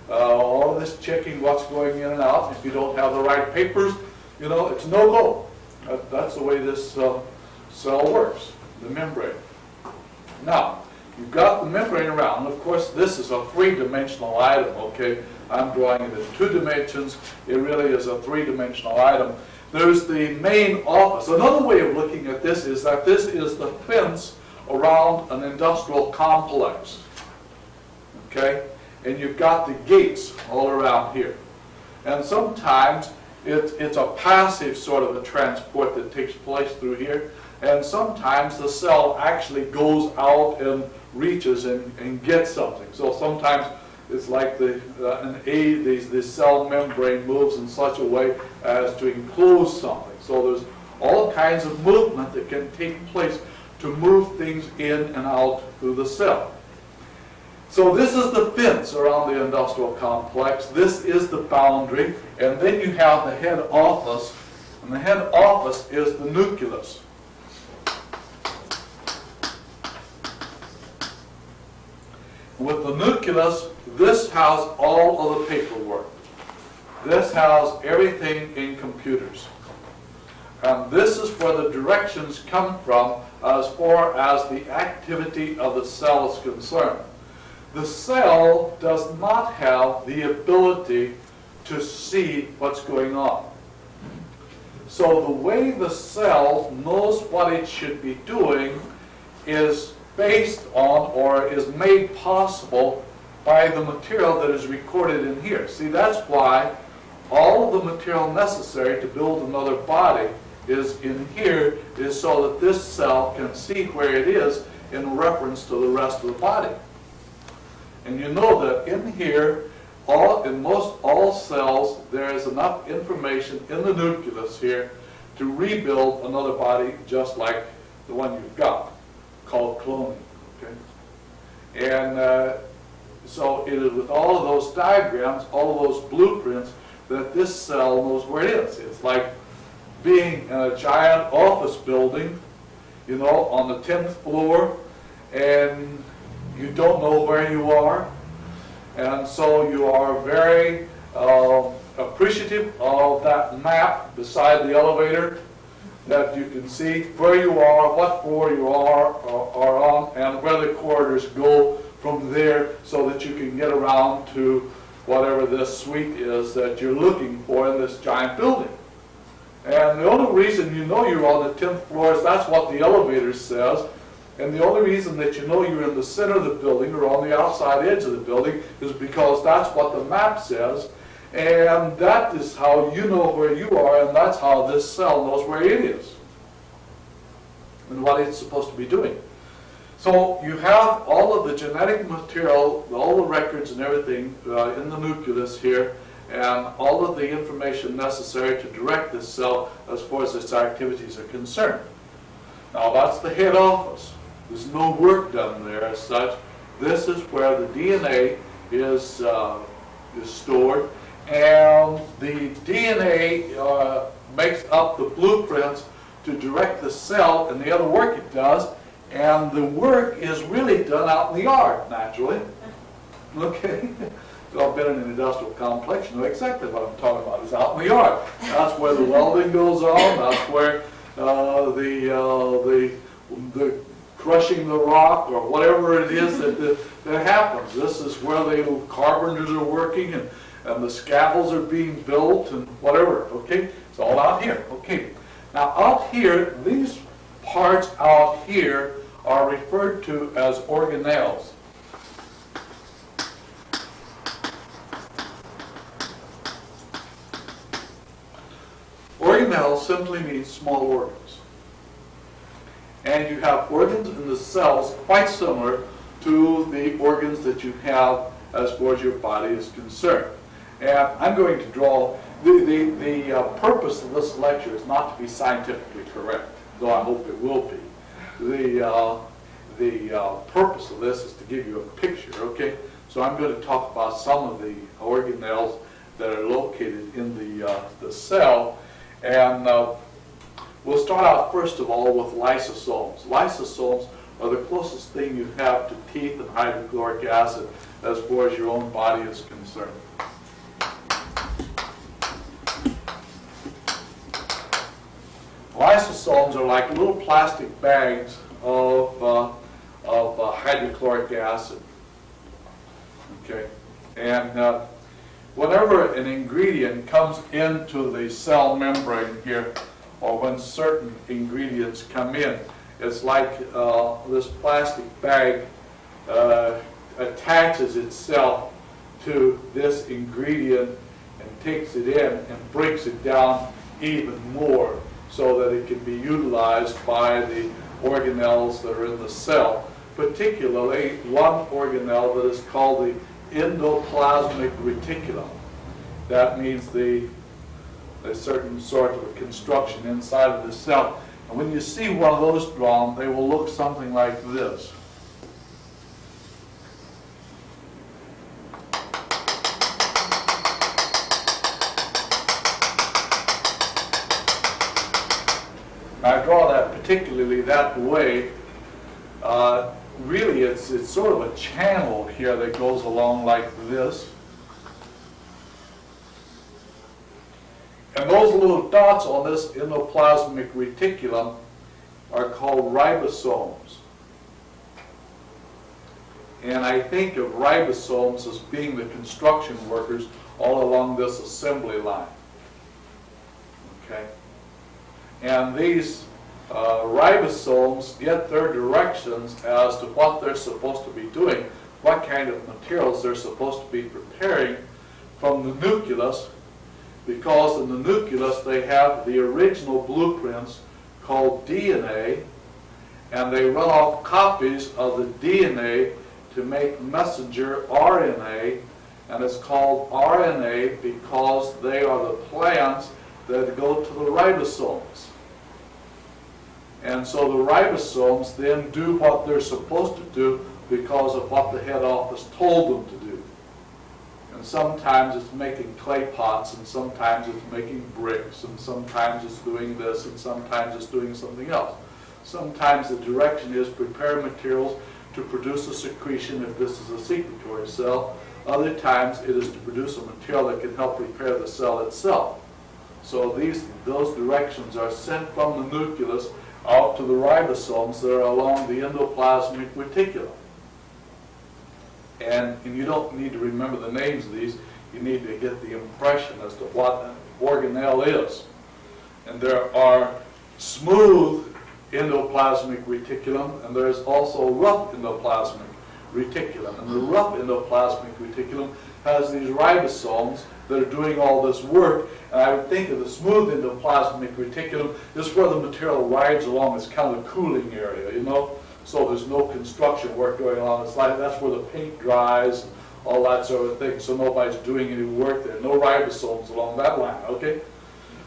all of this checking what's going in and out. If you don't have the right papers, you know, it's no-go. That's the way this cell works, the membrane. Now, you've got the membrane around. Of course, this is a three-dimensional item, okay? I'm drawing it in 2 dimensions. It really is a 3-dimensional item. There's the main office. Another way of looking at this is that this is the fence around an industrial complex, okay? And you've got the gates all around here. And sometimes it's a passive sort of a transport that takes place through here. And sometimes the cell actually goes out and reaches and gets something. So sometimes it's like the cell membrane moves in such a way as to enclose something. So there's all kinds of movement that can take place to move things in and out through the cell. So this is the fence around the industrial complex. This is the boundary. And then you have the head office. And the head office is the nucleus. With the nucleus, this has all of the paperwork. This has everything in computers. And this is where the directions come from as far as the activity of the cell is concerned. The cell does not have the ability to see what's going on. So the way the cell knows what it should be doing is based on, or is made possible by the material that is recorded in here. See, that's why all of the material necessary to build another body is in here, is so that this cell can see where it is in reference to the rest of the body. And you know that in here, in most all cells, there is enough information in the nucleus here to rebuild another body just like the one you've got, called cloning. Okay? And so it is with all of those diagrams, all of those blueprints, that this cell knows where it is. It's like being in a giant office building, you know, on the 10th floor, and you don't know where you are. And so you are very appreciative of that map beside the elevator, that you can see where you are, what floor you are on, and where the corridors go from there, so that you can get around to whatever this suite is that you're looking for in this giant building. And the only reason you know you're on the 10th floor is that's what the elevator says. And the only reason that you know you're in the center of the building or on the outside edge of the building is because that's what the map says. And that is how you know where you are, and that's how this cell knows where it is and what it's supposed to be doing. So you have all of the genetic material, all the records and everything in the nucleus here, and all of the information necessary to direct this cell as far as its activities are concerned. Now that's the head office. There's no work done there as such. This is where the DNA is stored, and the DNA makes up the blueprints to direct the cell and the other work it does, and the work is really done out in the yard, naturally. Okay? So I've been in an industrial complex, you know exactly what I'm talking about. It's out in the yard. That's where the welding goes on. That's where the crushing the rock or whatever it is that happens. This is where the carpenters are working and the scaffolds are being built and whatever. Okay, it's all out here. Okay, now out here, these parts out here are referred to as organelles. Organelles simply means small organs. And you have organs in the cells quite similar to the organs that you have as far as your body is concerned. And I'm going to draw, the purpose of this lecture is not to be scientifically correct, though I hope it will be. The purpose of this is to give you a picture, okay? So I'm going to talk about some of the organelles that are located in the cell. And we'll start out first of all with lysosomes. Lysosomes are the closest thing you have to teeth and hydrochloric acid as far as your own body is concerned. Lysosomes are like little plastic bags of hydrochloric acid. Okay, and whenever an ingredient comes into the cell membrane here, or when certain ingredients come in, it's like this plastic bag attaches itself to this ingredient and takes it in and breaks it down even more so that it can be utilized by the organelles that are in the cell, particularly one organelle that is called the endoplasmic reticulum. That means a certain sort of a construction inside of the cell. And when you see one of those drawn, they will look something like this. I draw that particularly that way. Really, it's sort of a channel here that goes along like this. And those little dots on this endoplasmic reticulum are called ribosomes. And I think of ribosomes as being the construction workers all along this assembly line. Okay? And these ribosomes get their directions as to what they're supposed to be doing, what kind of materials they're supposed to be preparing from the nucleus, because in the nucleus they have the original blueprints called DNA, and they run off copies of the DNA to make messenger RNA, and it's called RNA because they are the plants that go to the ribosomes. And so the ribosomes then do what they're supposed to do because of what the head office told them to do. And sometimes it's making clay pots, and sometimes it's making bricks, and sometimes it's doing this, and sometimes it's doing something else. Sometimes the direction is prepare materials to produce a secretion if this is a secretory cell. Other times it is to produce a material that can help repair the cell itself. So those directions are sent from the nucleus out to the ribosomes that are along the endoplasmic reticulum. And you don't need to remember the names of these, you need to get the impression as to what an organelle is. And there are smooth endoplasmic reticulum, and there's also rough endoplasmic reticulum. And the rough endoplasmic reticulum has these ribosomes that are doing all this work. And I would think of the smooth endoplasmic reticulum is where the material rides along. It's kind of a cooling area, you know. So there's no construction work going on. It's like that's where the paint dries and all that sort of thing. So nobody's doing any work there. No ribosomes along that line, okay?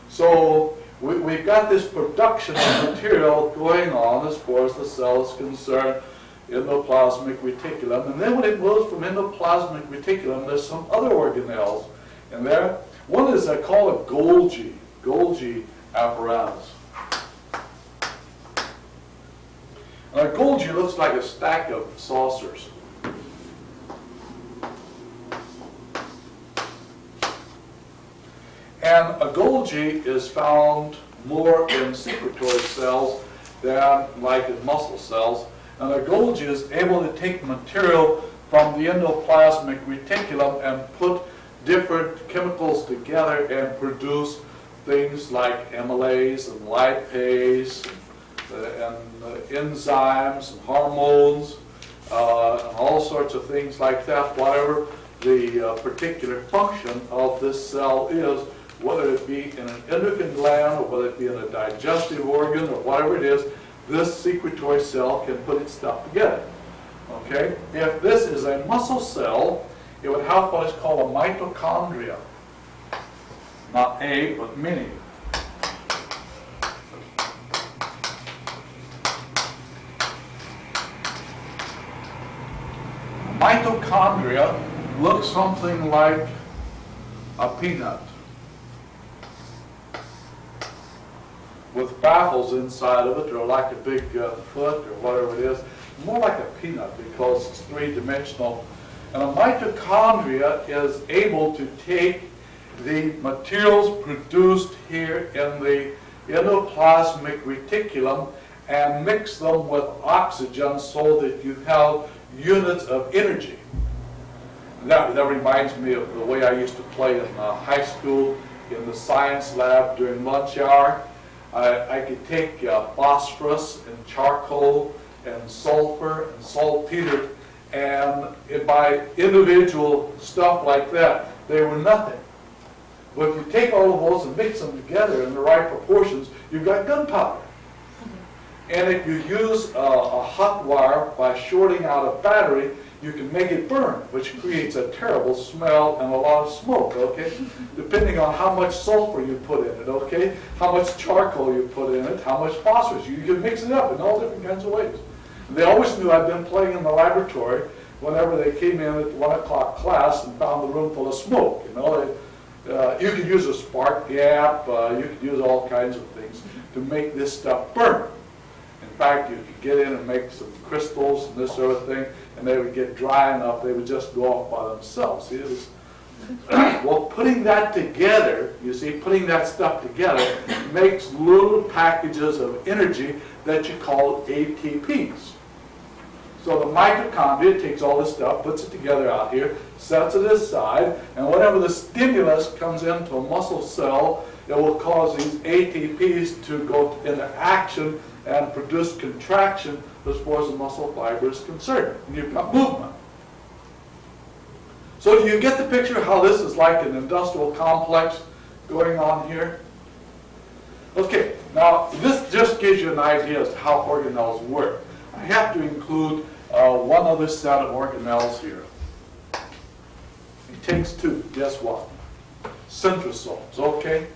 So we've got this production of material going on as far as the cell is concerned, endoplasmic reticulum. And then when it moves from endoplasmic reticulum, there's some other organelles in there. One is called a Golgi apparatus. And a Golgi looks like a stack of saucers. And a Golgi is found more in secretory cells than like in muscle cells. And a Golgi is able to take material from the endoplasmic reticulum and put different chemicals together and produce things like amylase and lipase and enzymes and hormones and all sorts of things like that, whatever the particular function of this cell is, whether it be in an endocrine gland or whether it be in a digestive organ or whatever it is, this secretory cell can put its stuff together. Okay? If this is a muscle cell, it would have what is called a mitochondria. Not a, but many. Mitochondria looks something like a peanut with baffles inside of it, or like a big foot or whatever it is. more like a peanut because it's three-dimensional. And a mitochondria is able to take the materials produced here in the endoplasmic reticulum and mix them with oxygen so that you have units of energy. That reminds me of the way I used to play in high school in the science lab during lunch hour. I could take phosphorus and charcoal and sulfur and saltpeter, and by individual stuff like that, they were nothing. But if you take all of those and mix them together in the right proportions, you've got gunpowder. And if you use a hot wire by shorting out a battery, you can make it burn, which creates a terrible smell and a lot of smoke, okay? Depending on how much sulfur you put in it, okay? How much charcoal you put in it, how much phosphorus. You can mix it up in all different kinds of ways. And they always knew I'd been playing in the laboratory whenever they came in at the 1 o'clock class and found the room full of smoke, you know? You could use a spark gap, you could use all kinds of things to make this stuff burn. In fact, you could get in and make some crystals and this sort of thing, and they would get dry enough, they would just go off by themselves. See, it was, well, putting that together, you see, putting that stuff together makes little packages of energy that you call ATPs. So the mitochondria takes all this stuff, puts it together out here, sets it aside, and whenever the stimulus comes into a muscle cell, it will cause these ATPs to go into action and produce contraction as far as the muscle fiber is concerned. And you've got movement. So do you get the picture how this is like an industrial complex going on here? Okay, now this just gives you an idea as to how organelles work. I have to include one other set of organelles here. It takes two. Guess what? Centrosomes, okay?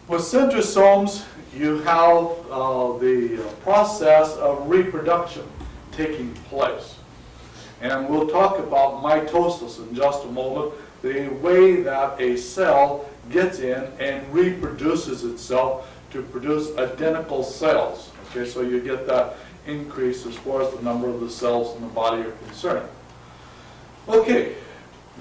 With centrosomes, you have the process of reproduction taking place. And we'll talk about mitosis in just a moment, the way that a cell gets in and reproduces itself to produce identical cells. Okay, so you get that increase as far as the number of the cells in the body are concerned. Okay,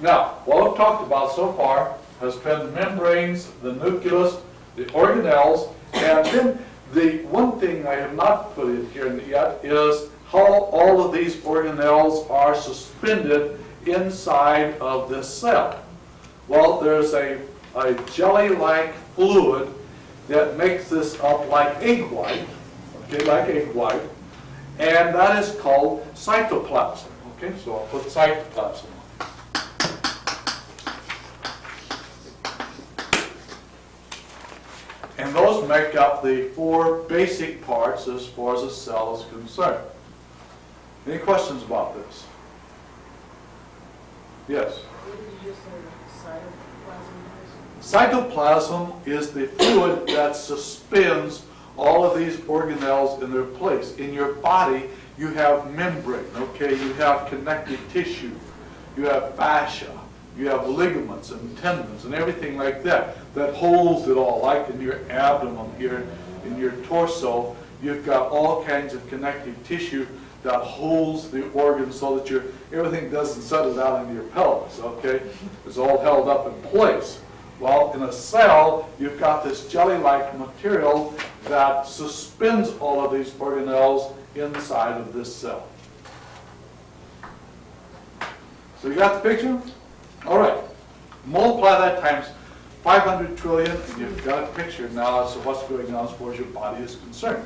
now, what I've talked about so far has been membranes, the nucleus, the organelles, and then the one thing I have not put in here yet is how all of these organelles are suspended inside of this cell. Well, there's a jelly-like fluid that makes this up like egg white, okay, like egg white, and that is called cytoplasm. Okay, so I'll put cytoplasm. And those make up the four basic parts as far as a cell is concerned. Any questions about this? Yes? What did you just say cytoplasm is? Cytoplasm is the fluid that suspends all of these organelles in their place. In your body, you have membrane, okay? You have connective tissue. You have fascia. You have ligaments and tendons and everything like that that holds it all, like in your abdomen here, in your torso. You've got all kinds of connective tissue that holds the organs so that everything doesn't settle down into your pelvis, okay? It's all held up in place. Well, in a cell, you've got this jelly-like material that suspends all of these organelles inside of this cell. So you got the picture? All right. Multiply that times 500 trillion, and you've got a picture now as to what's going on as far as your body is concerned.